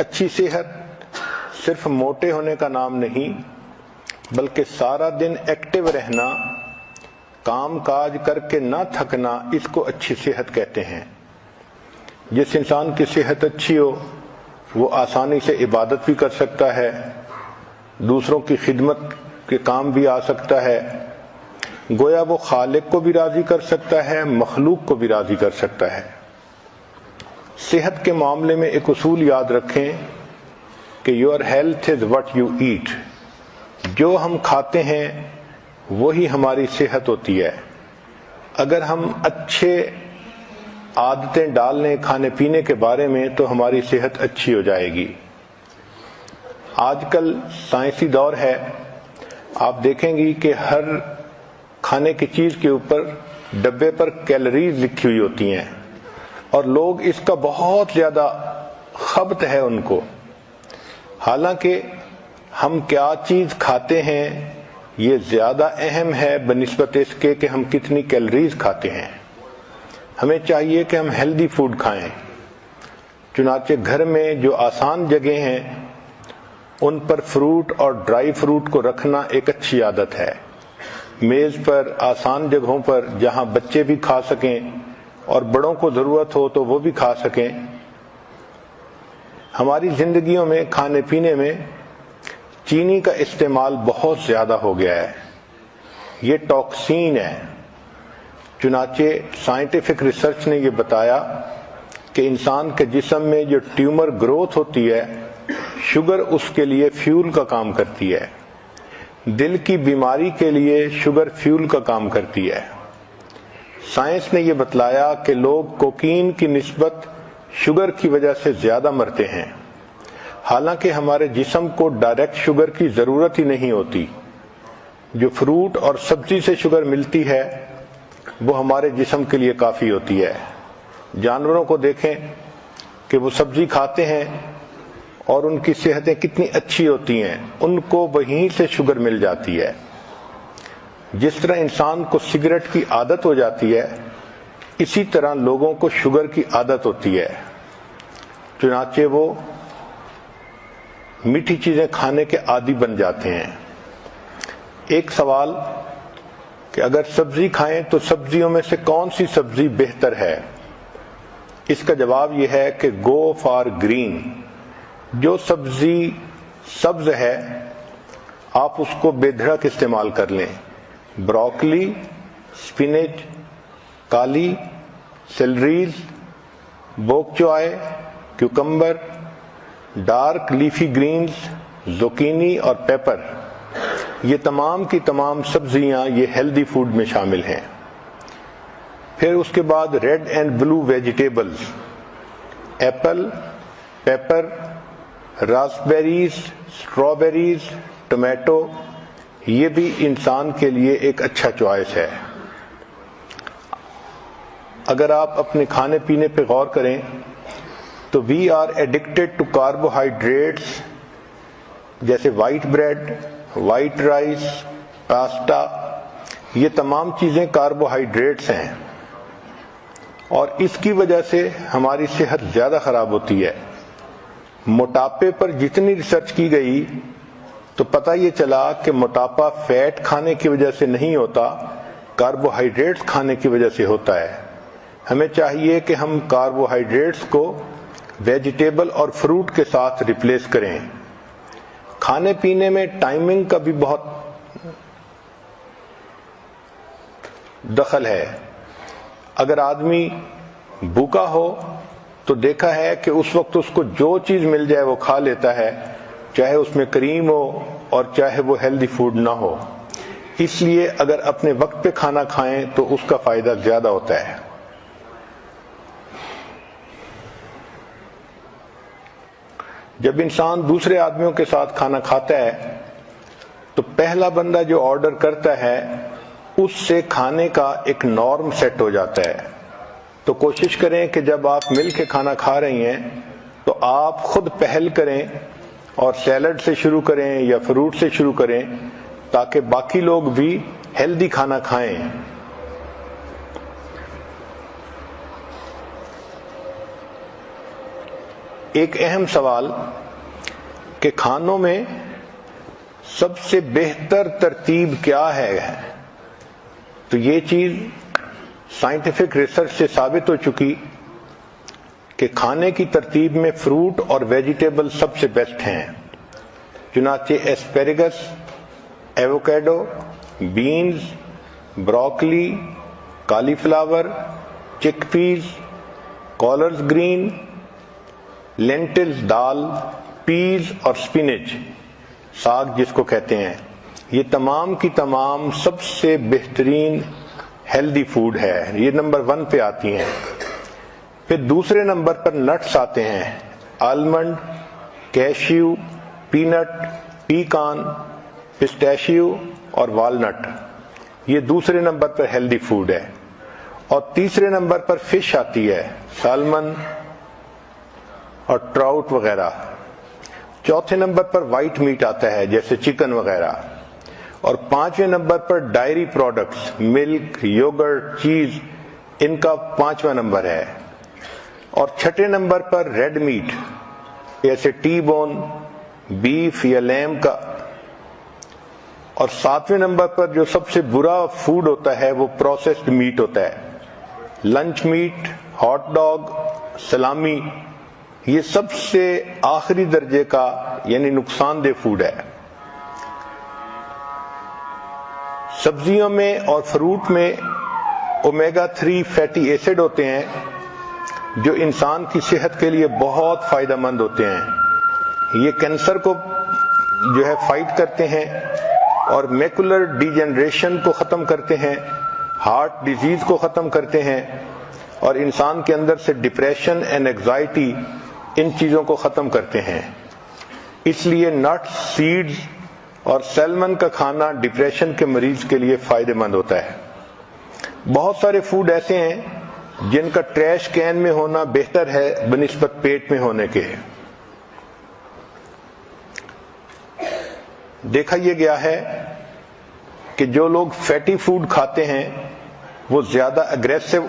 اچھی صحت صرف موٹے ہونے کا نام نہیں، بلکہ سارا دن ایکٹیو رہنا، کام کاج کر کے نہ تھکنا، اس کو اچھی صحت کہتے ہیں۔ جس انسان کی صحت اچھی ہو وہ آسانی سے عبادت بھی کر سکتا ہے، دوسروں کی خدمت کے کام بھی آ سکتا ہے، گویا وہ خالق کو بھی راضی کر سکتا ہے، مخلوق کو بھی راضی کر سکتا ہے۔ صحت کے معاملے میں ایک اصول یاد رکھیں کہ your health is what you eat, جو ہم کھاتے ہیں وہی ہماری صحت ہوتی ہے۔ اگر ہم اچھے عادتیں ڈال لیں کھانے پینے کے بارے میں تو ہماری صحت اچھی ہو جائے گی۔ آج کل سائنسی دور ہے، آپ دیکھیں گی کہ ہر کھانے کی چیز کے اوپر ڈبے پر کیلوریز لکھی ہوئی ہوتی ہیں، اور لوگ اس کا بہت زیادہ خبط ہے ان کو۔ حالانکہ ہم کیا چیز کھاتے ہیں یہ زیادہ اہم ہے بنسبت اس کے کہ ہم کتنی کیلوریز کھاتے ہیں۔ ہمیں چاہیے کہ ہم ہیلدی فوڈ کھائیں، چنانچہ گھر میں جو آسان جگہیں ہیں ان پر فروٹ اور ڈرائی فروٹ کو رکھنا ایک اچھی عادت ہے۔ میز پر آسان جگہوں پر جہاں بچے بھی کھا سکیں اور بڑوں کو ضرورت ہو تو وہ بھی کھا سکیں۔ ہماری زندگیوں میں کھانے پینے میں چینی کا استعمال بہت زیادہ ہو گیا ہے، یہ ٹاکسین ہے۔ چنانچہ سائنٹیفک ریسرچ نے یہ بتایا کہ انسان کے جسم میں جو ٹیومر گروتھ ہوتی ہے، شوگر اس کے لیے فیول کا کام کرتی ہے۔ دل کی بیماری کے لیے شوگر فیول کا کام کرتی ہے۔ سائنس نے یہ بتلایا کہ لوگ کوکین کی نسبت شوگر کی وجہ سے زیادہ مرتے ہیں، حالانکہ ہمارے جسم کو ڈائریکٹ شوگر کی ضرورت ہی نہیں ہوتی۔ جو فروٹ اور سبزی سے شوگر ملتی ہے وہ ہمارے جسم کے لیے کافی ہوتی ہے۔ جانوروں کو دیکھیں کہ وہ سبزی کھاتے ہیں اور ان کی صحتیں کتنی اچھی ہوتی ہیں، ان کو وہیں سے شوگر مل جاتی ہے۔ جس طرح انسان کو سگریٹ کی عادت ہو جاتی ہے، اسی طرح لوگوں کو شوگر کی عادت ہوتی ہے، چنانچہ وہ میٹھی چیزیں کھانے کے عادی بن جاتے ہیں۔ ایک سوال کہ اگر سبزی کھائیں تو سبزیوں میں سے کون سی سبزی بہتر ہے؟ اس کا جواب یہ ہے کہ گو فار گرین۔ جو سبزی سبز ہے آپ اس کو بے دھڑک استعمال کر لیں۔ بروکلی، سپینچ، کالی، سیلریز، بوک چوائے، کیوکمبر، ڈارک لیفی گرینز، زوکینی اور پیپر، یہ تمام کی تمام سبزیاں یہ ہیلدی فوڈ میں شامل ہیں۔ پھر اس کے بعد red and blue vegetables, apple, pepper, raspberries, strawberries, tomato, یہ بھی انسان کے لیے ایک اچھا چوائس ہے۔ اگر آپ اپنے کھانے پینے پہ غور کریں تو we are addicted to carbohydrates, جیسے white bread, white rice, pasta, یہ تمام چیزیں کاربوہائیڈریٹس ہیں، اور اس کی وجہ سے ہماری صحت زیادہ خراب ہوتی ہے۔ موٹاپے پر جتنی ریسرچ کی گئی تو پتہ یہ چلا کہ موٹاپا فیٹ کھانے کی وجہ سے نہیں ہوتا، کاربوہائیڈریٹس کھانے کی وجہ سے ہوتا ہے۔ ہمیں چاہیے کہ ہم کاربوہائیڈریٹس کو ویجیٹیبل اور فروٹ کے ساتھ ریپلیس کریں۔ کھانے پینے میں ٹائمنگ کا بھی بہت دخل ہے۔ اگر آدمی بھوکا ہو تو دیکھا ہے کہ اس وقت اس کو جو چیز مل جائے وہ کھا لیتا ہے، چاہے اس میں کریم ہو اور چاہے وہ ہیلدی فوڈ نہ ہو۔ اس لیے اگر اپنے وقت پہ کھانا کھائیں تو اس کا فائدہ زیادہ ہوتا ہے۔ جب انسان دوسرے آدمیوں کے ساتھ کھانا کھاتا ہے تو پہلا بندہ جو آرڈر کرتا ہے اس سے کھانے کا ایک نارم سیٹ ہو جاتا ہے۔ تو کوشش کریں کہ جب آپ مل کے کھانا کھا رہی ہیں تو آپ خود پہل کریں اور سیلڈ سے شروع کریں یا فروٹ سے شروع کریں تاکہ باقی لوگ بھی ہیلدی کھانا کھائیں۔ ایک اہم سوال کہ کھانوں میں سب سے بہتر ترتیب کیا ہے، تو یہ چیز سائنٹیفک ریسرچ سے ثابت ہو چکی کہ کھانے کی ترتیب میں فروٹ اور ویجیٹیبل سب سے بیسٹ ہیں۔ چنانچہ ایسپیریگس، ایووکیڈو، بینز، بروکلی، کالی فلاور، چک پیز، کالرز گرین، لینٹلز دال، پیز اور سپینچ ساگ جس کو کہتے ہیں، یہ تمام کی تمام سب سے بہترین ہیلدی فوڈ ہے، یہ نمبر 1 پہ آتی ہیں۔ پھر دوسرے نمبر پر نٹس آتے ہیں، آلمنڈ، کیشیو، پینٹ، پیکان، پسٹیشیو اور والنٹ، یہ دوسرے نمبر پر ہیلدی فوڈ ہے۔ اور تیسرے نمبر پر فش آتی ہے، سالمن اور ٹراؤٹ وغیرہ۔ چوتھے نمبر پر وائٹ میٹ آتا ہے جیسے چکن وغیرہ، اور 5ویں نمبر پر ڈائری پروڈکٹس، ملک، یوگرٹ، چیز، ان کا 5واں نمبر ہے۔ اور 6 نمبر پر ریڈ میٹ جیسے ٹی بون، بیف یا لیم کا۔ اور 7ویں نمبر پر جو سب سے برا فوڈ ہوتا ہے وہ پروسیسڈ میٹ ہوتا ہے، لنچ میٹ، ہاٹ ڈاگ، سلامی، یہ سب سے آخری درجے کا یعنی نقصان دہ فوڈ ہے۔ سبزیوں میں اور فروٹ میں اومیگا 3 فیٹی ایسڈ ہوتے ہیں جو انسان کی صحت کے لیے بہت فائدہ مند ہوتے ہیں۔ یہ کینسر کو جو ہے فائٹ کرتے ہیں اور میکولر ڈی جنریشن کو ختم کرتے ہیں، ہارٹ ڈیزیز کو ختم کرتے ہیں، اور انسان کے اندر سے ڈپریشن اینڈ اینگزائٹی، ان چیزوں کو ختم کرتے ہیں۔ اس لیے نٹس، سیڈز اور سیلمن کا کھانا ڈپریشن کے مریض کے لیے فائدہ مند ہوتا ہے۔ بہت سارے فوڈ ایسے ہیں جن کا ٹریش کین میں ہونا بہتر ہے بنسبت پیٹ میں ہونے کے۔ دیکھا یہ گیا ہے کہ جو لوگ فیٹی فوڈ کھاتے ہیں وہ زیادہ اگریسو